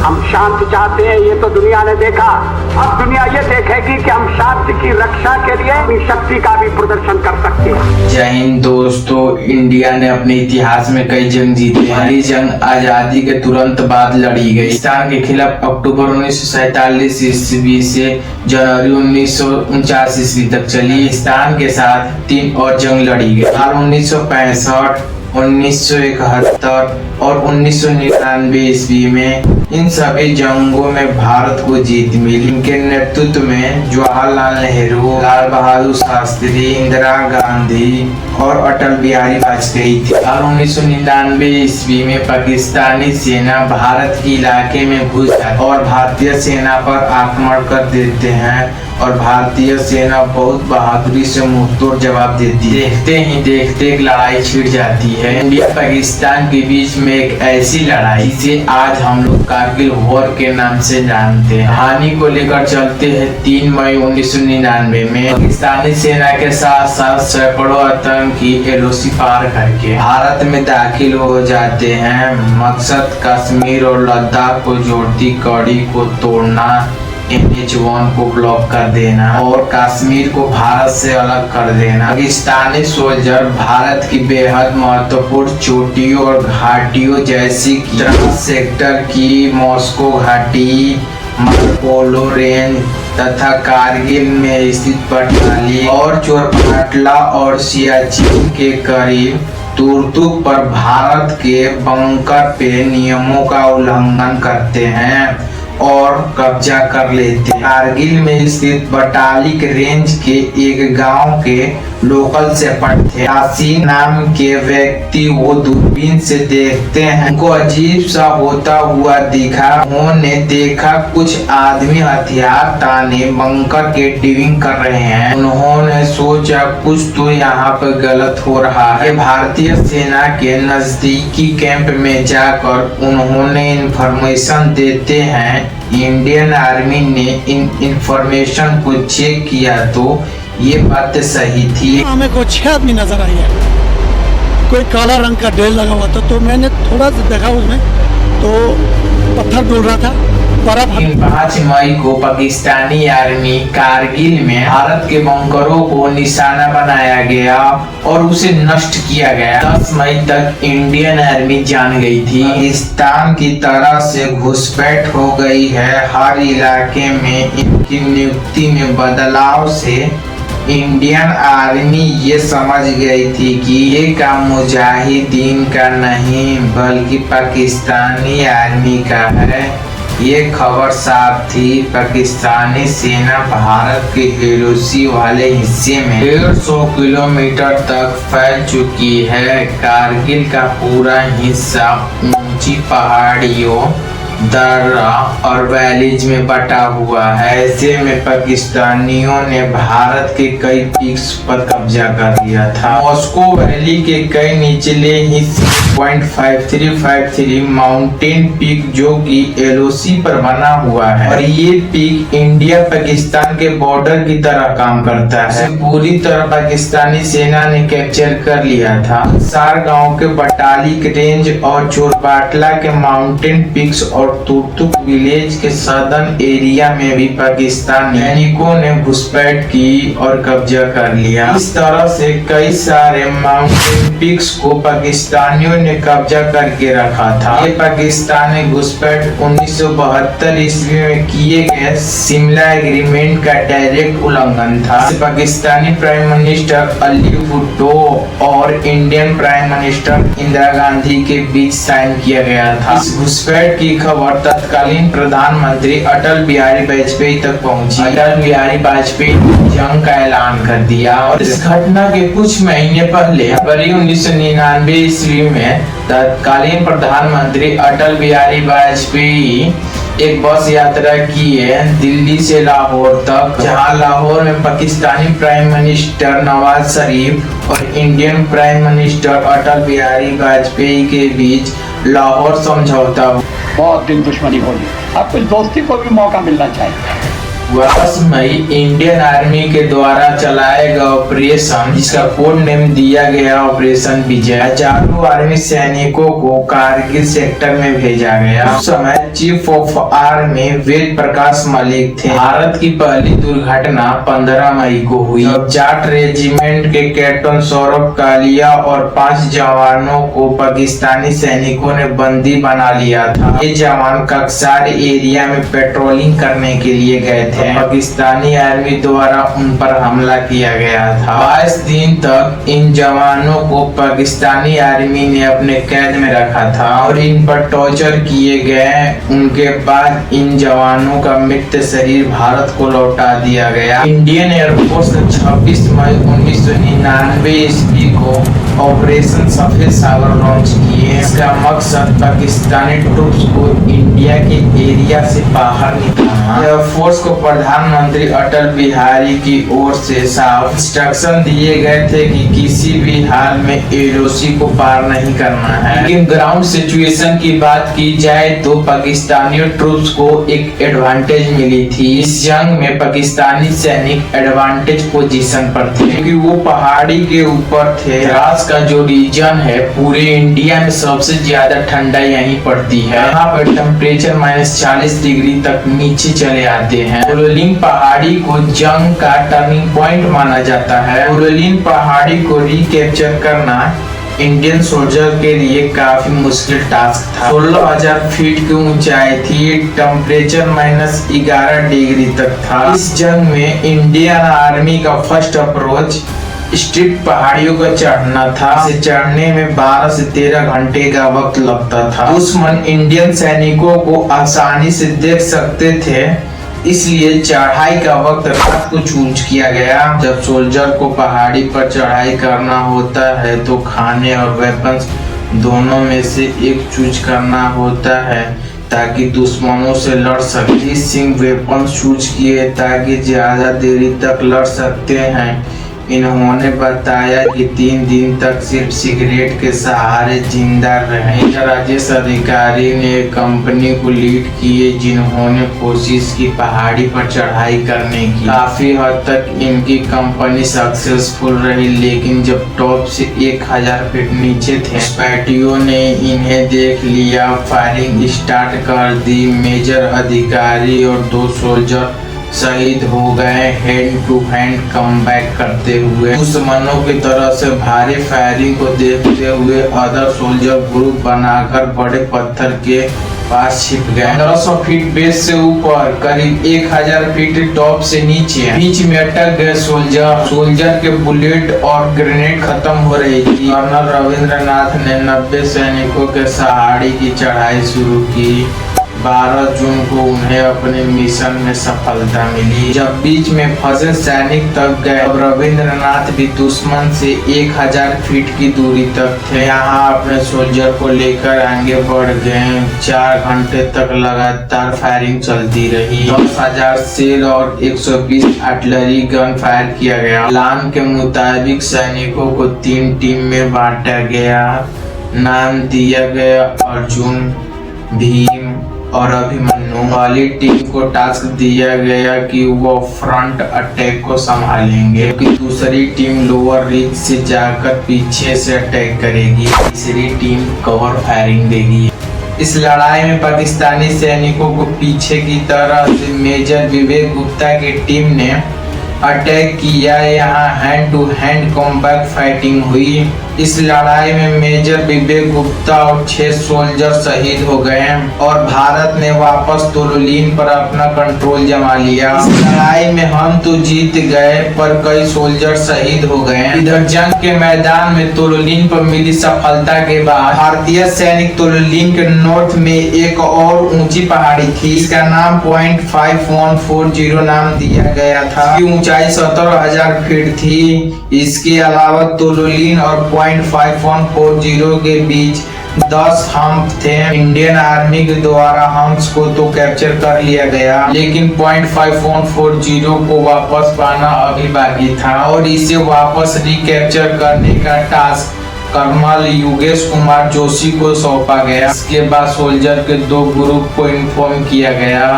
हम शांति चाहते हैं, ये तो दुनिया ने देखा। अब दुनिया ये देखेगी कि हम शांति की रक्षा के लिए अपनी शक्ति का भी प्रदर्शन कर सकते हैं। जय हिंद दोस्तों, इंडिया ने अपने इतिहास में कई जंग जीते। पहली जंग आजादी के तुरंत बाद लड़ी गई पाकिस्तान के खिलाफ अक्टूबर 1947 ईस्वी से जनवरी 1949 ईस्वी तक चली। पाकिस्तान के साथ 3 और जंग लड़ी गई। साल 1965, 1971 और 1999 ईस्वी में इन सभी जंगों में भारत को जीत मिली। इनके नेतृत्व में जवाहरलाल नेहरू, लाल बहादुर शास्त्री, इंदिरा गांधी और अटल बिहारी वाजपेयी थे। साल 1999 ईस्वी में पाकिस्तानी सेना भारत के इलाके में घुस जाती और भारतीय सेना पर आक्रमण कर देते हैं और भारतीय सेना बहुत बहादुरी से मुंहतोड़ जवाब देती है। देखते ही देखते एक लड़ाई छिड़ जाती है इंडिया पाकिस्तान के बीच में, एक ऐसी लड़ाई जिसे आज हम लोग कारगिल वॉर के नाम से जानते हैं। कहानी को लेकर चलते हैं 3 मई 1999 में पाकिस्तानी सेना के साथ साथ सैकड़ों आतंकी एलओसी पार करके भारत में दाखिल हो जाते हैं। मकसद कश्मीर और लद्दाख को जोड़ती कड़ी को तोड़ना, NH-1 को ब्लॉक कर देना और कश्मीर को भारत से अलग कर देना। पाकिस्तानी सोल्जर भारत की बेहद महत्वपूर्ण चोटियों और घाटियों जैसी द्रास सेक्टर की मॉस्को घाटी, मार्कोलो रेंज तथा कारगिल में स्थित पटाली और चोरपाटला और सियाचिन के करीब तुर्तुक पर भारत के बंकर पे नियमों का उल्लंघन करते हैं और कब्जा कर लेते हैं। कारगिल में स्थित बटालिक रेंज के एक गांव के लोकल शेफर्ड थे, यासीन नाम के व्यक्ति। वो दूरबीन से देखते हैं, उनको अजीब सा होता हुआ दिखा। उन्होंने देखा कुछ आदमी हथियार ताने बंकर के डिविंग कर रहे हैं। उन्होंने सोचा कुछ तो यहाँ पर गलत हो रहा है। भारतीय सेना के नजदीकी कैंप में जाकर उन्होंने इंफॉर्मेशन देते हैं। इंडियन आर्मी ने इन इंफॉर्मेशन को चेक किया तो ये बात सही थी। हमें को 6 आदमी नजर आई है, कोई काला रंग का ढेर लगा हुआ था। तो मैंने थोड़ा सा देखा उसमें तो पत्थर डोल रहा था। 5 मई को पाकिस्तानी आर्मी कारगिल में भारत के बंकरों को निशाना बनाया गया और उसे नष्ट किया गया। 10 मई तक इंडियन आर्मी जान गई थी पाकिस्तान की तरह से घुसपैठ हो गई है हर इलाके में। इनकी नियुक्ति में बदलाव से इंडियन आर्मी ये समझ गई थी कि ये काम मुजाहिदीन का नहीं बल्कि पाकिस्तानी आर्मी का है। ये खबर साफ थी। पाकिस्तानी सेना भारत के एलओसी वाले हिस्से में 150 किलोमीटर तक फैल चुकी है। कारगिल का पूरा हिस्सा ऊंची पहाड़ियों, दर्रा और वैलीज में बटा हुआ है। ऐसे में पाकिस्तानियों ने भारत के कई पीक्स पर कब्जा कर लिया था। मॉस्को वैली के कई निचले हिस्से 0.5353 माउंटेन पीक जो कि एलओसी पर बना हुआ है और ये पीक इंडिया पाकिस्तान के बॉर्डर की तरह काम करता है। इसे पूरी तरह पाकिस्तानी सेना ने कैप्चर कर लिया था। सार गांव के बटालिक रेंज और चोरपाटला के माउंटेन पीक्स और तुर्तुक विलेज के सदर्न एरिया में भी पाकिस्तानी सैनिकों ने घुसपैठ की और कब्जा कर लिया। इस तरह से कई सारे माउंटेन पीक्स को पाकिस्तानियों ने कब्जा करके रखा था। ये पाकिस्तानी घुसपैठ 1972 ईस्वी में किए गए शिमला एग्रीमेंट का डायरेक्ट उल्लंघन था। पाकिस्तानी प्राइम मिनिस्टर अली भुट्टो और Indian prime minister Indira Gandhi के बीच साइन किया गया था। इस घुसपैठ की खबर तत्कालीन प्रधानमंत्री अटल बिहारी वाजपेयी तक पहुंची। अटल बिहारी वाजपेयी ने जंग का ऐलान कर दिया और इस घटना के कुछ महीने पहले फरवरी 1999 ईस्वी में तत्कालीन प्रधानमंत्री अटल बिहारी वाजपेयी एक बस यात्रा की है दिल्ली से लाहौर तक, जहां लाहौर में पाकिस्तानी प्राइम मिनिस्टर नवाज शरीफ और Indian prime minister Atal Bihari Vajpayee के बीच लाहौर समझौता। बहुत दिन दुश्मनी होगी, अब कुछ दोस्ती को भी मौका मिलना चाहिए। 10 मई इंडियन आर्मी के द्वारा चलाए गए ऑपरेशन, जिसका कोड नेम दिया गया ऑपरेशन विजय, हजारों आर्मी सैनिकों को कारगिल सेक्टर में भेजा गया। उस समय chief of army Ved Prakash Malik थे। भारत की पहली दुर्घटना 15 मई को हुई, जब जाट रेजिमेंट के कैप्टन सौरभ कालिया और 5 जवानों को पाकिस्तानी सैनिकों ने बंदी बना लिया था। ये जवान कक्सार एरिया में पेट्रोलिंग करने के लिए गए थे। पाकिस्तानी आर्मी द्वारा उन पर हमला किया गया था। 22 दिन तक इन जवानों को पाकिस्तानी आर्मी ने अपने कैद में रखा था और इन पर टॉर्चर किए गए। उनके बाद इन जवानों का मृत शरीर भारत को लौटा दिया गया। इंडियन एयरफोर्स ने 26 मई 1999 ईस्वी को ऑपरेशन सफेद सागर लॉन्च किए। इसका मकसद पाकिस्तानी ट्रूप्स को इंडिया के एरिया से बाहर निकालना। एयरफोर्स को प्रधानमंत्री अटल बिहारी की ओर से साफ इंस्ट्रक्शन दिए गए थे कि किसी भी हाल में एलओसी को पार नहीं करना है। लेकिन ग्राउंड सिचुएशन की बात की जाए तो पाकिस्तानी ट्रूप्स को एक एडवांटेज मिली थी। इस जंग में पाकिस्तानी सैनिक एडवांटेज पोजीशन पर थे क्योंकि वो पहाड़ी के ऊपर थे। द्रास का जो रीजन है पूरे इंडिया में सबसे ज्यादा ठंडा यहीं पड़ती है। यहाँ पर टेम्परेचर -40 डिग्री तक नीचे चले आते हैं। उरलिन पहाड़ी को जंग का टर्निंग पॉइंट माना जाता है। उरलिन पहाड़ी को रिकैप्चर करना इंडियन सोल्जर के लिए काफी मुश्किल टास्क था। 16,000 फीट की ऊंचाई थी, टेम्परेचर -11 डिग्री तक था। इस जंग में इंडियन आर्मी का फर्स्ट अप्रोच स्ट्रिप पहाड़ियों का चढ़ना था। इसे चढ़ने में 12 से 13 घंटे का वक्त लगता था। दुश्मन इंडियन सैनिकों को आसानी से देख सकते थे, इसलिए चढ़ाई का वक्त रात को चूज किया गया। जब सोल्जर को पहाड़ी पर चढ़ाई करना होता है तो खाने और वेपन्स दोनों में से एक चूज करना होता है ताकि दुश्मनों से लड़ सके। सिंह वेपन्स चूज किए ताकि ज्यादा देरी तक लड़ सकते हैं। इन्होंने बताया कि 3 दिन तक सिर्फ सिगरेट के सहारे जिंदा रहे। राजेश अधिकारी ने कंपनी को लीड किए जिन्होंने कोशिश की पहाड़ी पर चढ़ाई करने की। काफी हद तक इनकी कंपनी सक्सेसफुल रही, लेकिन जब टॉप से 1000 फीट नीचे थे घुसपैठियों ने इन्हें देख लिया, फायरिंग स्टार्ट कर दी। मेजर अधिकारी और 2 सोल्जर शहीद हो गए हैंड टू हैंड कमबैक करते हुए। दुश्मनों की तरफ से भारी फायरिंग को देखते हुए अदर सोल्जर ग्रुप बनाकर बड़े पत्थर के पास छिप गए। 1500 फीट बेस से ऊपर, करीब 1000 फीट टॉप से नीचे बीच में अटक गए सोल्जर के बुलेट और ग्रेनेड खत्म हो रही थी। कर्नल रविंद्रनाथ ने 90 सैनिकों के सहारे की चढ़ाई शुरू की। 12 जून को उन्हें अपने मिशन में सफलता मिली। जब बीच में फंसे सैनिक तक गए, अब रविंद्रनाथ भी दुश्मन से 1000 फीट की दूरी तक थे। यहाँ अपने सोल्जर को लेकर आगे बढ़ गए। 4 घंटे तक लगातार फायरिंग चलती रही। 10,000 सेल और 120 आर्टिलरी गन फायर किया गया। प्लान के मुताबिक सैनिकों को 3 टीम में बांटा गया। नाम दिया गया अर्जुन, भीम और अभिमन्यु। वाली टीम को टास्क दिया गया कि वो फ्रंट अटैक को संभालेंगे, कि दूसरी टीम लोअर रिज से जाकर पीछे से अटैक करेगी। तीसरी टीम कवर फायरिंग देगी। इस लड़ाई में पाकिस्तानी सैनिकों को पीछे की तरफ से मेजर विवेक गुप्ता की टीम ने अटैक किया। यहाँ hand to hand combat fighting हुई। इस लड़ाई में मेजर विवेक गुप्ता और 6 सोल्जर शहीद हो गए और भारत ने वापस तोलोलिन पर अपना कंट्रोल जमा लिया। इस लड़ाई में हम तो जीत गए पर कई सोल्जर शहीद हो गए। इधर जंग के मैदान में तोलोलिन पर मिली सफलता के बाद भारतीय सैनिक तोलोलिन के नॉर्थ में एक और ऊंची पहाड़ी थी। इसका नाम पॉइंट 5140 नाम दिया गया था। ऊंचाई 17,000 फीट थी। इसके अलावा तोलोलिन और पॉइंट 5140 के बीच 10 हम्प थे। इंडियन आर्मी के द्वारा हम्प्स को तो कैप्चर कर लिया गया, लेकिन पॉइंट 5140 को वापस पाना अभी बाकी था और इसे वापस रिकैप्चर करने का टास्क कर्नल योगेश कुमार जोशी को सौंपा गया। इसके बाद सोल्जर के 2 ग्रुप को इन्फॉर्म किया गया।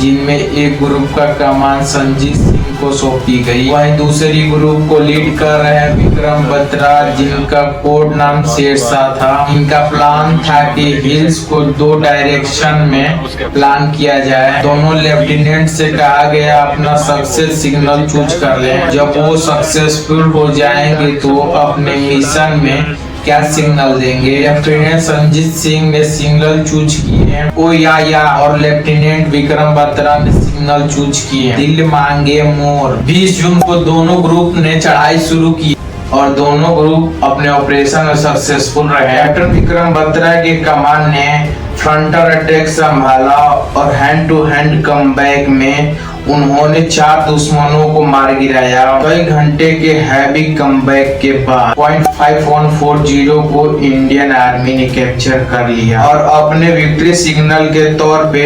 जिनमें एक ग्रुप का कमान संजीत सिंह को सौंपी गई। वहीं दूसरी ग्रुप को लीड कर रहे विक्रम बत्रा, जिनका कोड नाम शेरशाह था। इनका प्लान था कि हिल्स को 2 डायरेक्शन में प्लान किया जाए। दोनों लेफ्टिनेंट से कहा गया अपना सक्सेस सिग्नल चूज कर लें। जब वो सक्सेसफुल हो जाएंगे तो अपने मिशन में क्या सिग्नल देंगे। लेफ्टिनेंट संजीत सिंह ने सिग्नल चूज किए ओ या और लेफ्टिनेंट विक्रम बत्रा ने सिग्नल चूज किए दिल मांगे मोर। 20 जून को दोनों ग्रुप ने चढ़ाई शुरू की और दोनों ग्रुप अपने ऑपरेशन में सक्सेसफुल रहे। कैप्टन विक्रम बत्रा के कमान ने फ्रंटल अटैक संभाला और हैंड टू हैंड कमबैक में उन्होंने 4 दुश्मनों को मार गिराया। कई घंटे के हैवी कमबैक के बाद पॉइंट 5140 को इंडियन आर्मी ने कैप्चर कर लिया और अपने विक्ट्री सिग्नल के तौर पे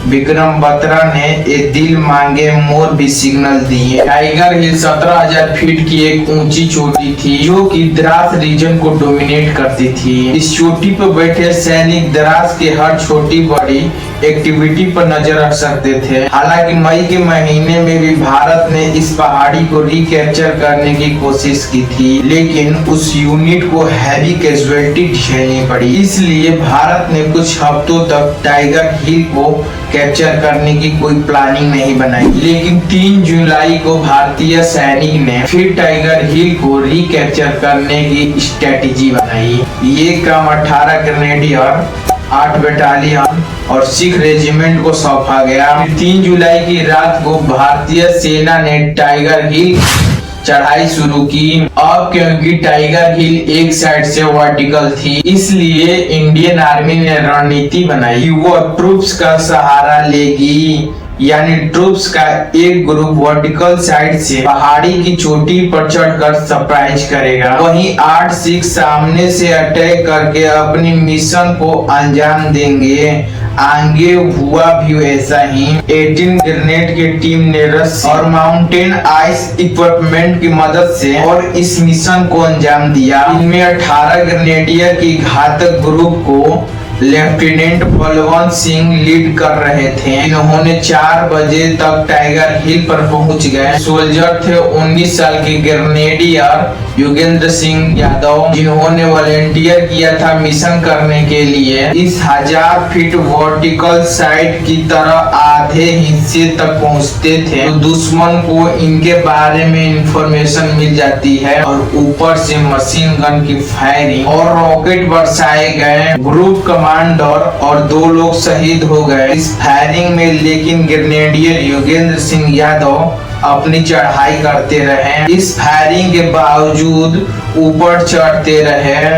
विक्रम बत्रा ने एक दिल मांगे मोर भी सिग्नल दिए। टाइगर हिल 17,000 फीट की एक ऊंची चोटी थी जो कि द्रास रीजन को डोमिनेट करती थी। इस चोटी पर बैठे सैनिक द्रास के हर छोटी बड़ी एक्टिविटी पर नजर रख सकते थे। हालांकि मई के महीने में भी भारत ने इस पहाड़ी को रिकैप्चर करने की कोशिश की थी, लेकिन उस यूनिट को हैवी कैजुअलिटी झेलनी पड़ी। इसलिए भारत ने कुछ हफ्तों तक टाइगर हिल को कैप्चर करने की कोई प्लानिंग नहीं बनाई। लेकिन 3 जुलाई को भारतीय सैनिक ने फिर टाइगर हिल को रिकैप्चर करने की स्ट्रेटेजी बनाई। ये काम 18 ग्रेनेडियर, 8 बटालियन और सिख रेजिमेंट को सौंपा गया। 3 जुलाई की रात को भारतीय सेना ने टाइगर हिल चढ़ाई शुरू की। अब क्योंकि टाइगर हिल एक साइड से वर्टिकल थी, इसलिए इंडियन आर्मी ने रणनीति बनाई वो ट्रूप्स का सहारा लेगी, यानी ट्रूप्स का एक ग्रुप वर्टिकल साइड से पहाड़ी की चोटी पर चढ़कर सरप्राइज करेगा। वहीं 8 सिख सामने से अटैक करके अपनी मिशन को अंजाम देंगे। आगे हुआ भी ऐसा ही। 18 ग्रेनेड की टीम ने रस्सी और माउंटेन आइस इक्विपमेंट की मदद से और इस मिशन को अंजाम दिया। इनमें 18 ग्रेनेडियर की घातक ग्रुप को लेफ्टिनेंट बलवंत सिंह लीड कर रहे थे। इन्होंने 4 बजे तक टाइगर हिल पर पहुंच गए। सोल्जर थे 19 साल के ग्रेनेडियर योगेंद्र सिंह यादव, जिन्होंने वॉलेंटियर किया था मिशन करने के लिए। इस 1000 फीट वर्टिकल साइड की तरह आधे हिस्से तक पहुंचते थे तो दुश्मन को इनके बारे में इंफॉर्मेशन मिल जाती है और ऊपर से मशीन गन की फायरिंग और रॉकेट बरसाए गए। ग्रुप कमांडर और 2 लोग शहीद हो गए इस फायरिंग में, लेकिन ग्रेनेडियर योगेंद्र सिंह यादव अपनी चढ़ाई करते रहे। इस फायरिंग के बावजूद ऊपर चढ़ते रहे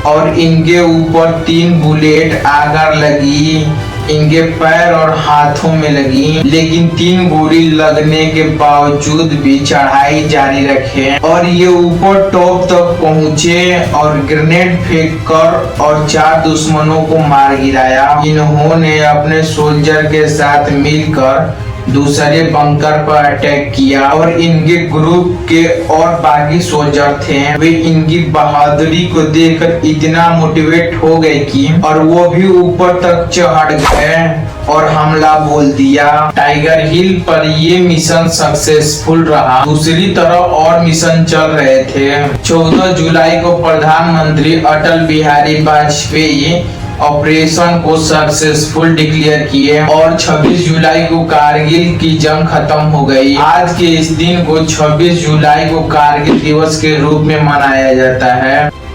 और इनके ऊपर 3 बुलेट आकर लगी, इनके पैर और हाथों में लगी, लेकिन 3 गोली लगने के बावजूद भी चढ़ाई जारी रखे और ये ऊपर टॉप तक पहुँचे और ग्रेनेड फेंक कर और 4 दुश्मनों को मार गिराया। इन्होंने अपने सोल्जर के साथ मिलकर दूसरे बंकर पर अटैक किया और इनके ग्रुप के और बाकी सोल्जर थे, वे इनकी बहादुरी को देखकर इतना मोटिवेट हो गए कि और वो भी ऊपर तक चढ़ गए और हमला बोल दिया। टाइगर हिल पर ये मिशन सक्सेसफुल रहा। दूसरी तरफ और मिशन चल रहे थे। 14 जुलाई को प्रधानमंत्री अटल बिहारी वाजपेयी ऑपरेशन को सक्सेसफुल डिक्लेयर किए और 26 जुलाई को कारगिल की जंग खत्म हो गई। आज के इस दिन को 26 जुलाई को कारगिल दिवस के रूप में मनाया जाता है।